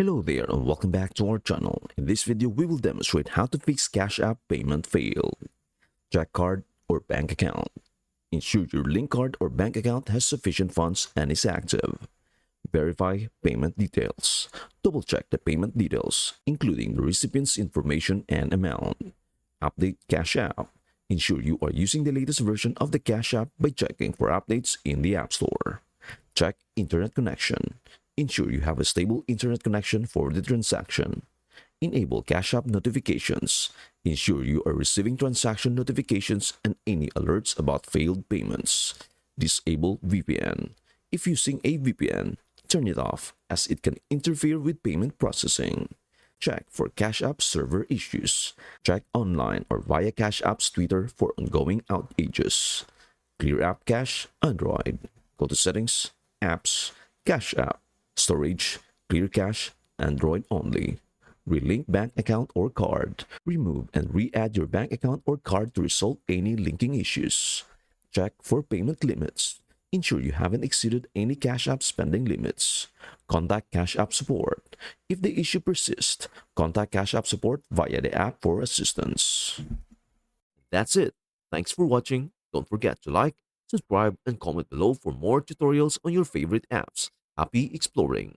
Hello there and welcome back to our channel. In this video, we will demonstrate how to fix Cash App payment fail. Check card or bank account. Ensure your link card or bank account has sufficient funds and is active. Verify payment details. Double check the payment details, including the recipient's information and amount. Update Cash App. Ensure you are using the latest version of the Cash App by checking for updates in the App Store. Check internet connection. Ensure you have a stable internet connection for the transaction. Enable Cash App notifications. Ensure you are receiving transaction notifications and any alerts about failed payments. Disable VPN. If using a VPN, turn it off as it can interfere with payment processing. Check for Cash App server issues. Check online or via Cash App's Twitter for ongoing outages. Clear App Cache Android. Go to Settings, Apps, Cash App, Storage, Clear Cache, Android only. Relink bank account or card. Remove and re-add your bank account or card to resolve any linking issues. Check for payment limits. Ensure you haven't exceeded any Cash App spending limits. Contact Cash App support. If the issue persists, contact Cash App support via the app for assistance. That's it. Thanks for watching. Don't forget to like, subscribe, and comment below for more tutorials on your favorite apps. Happy exploring!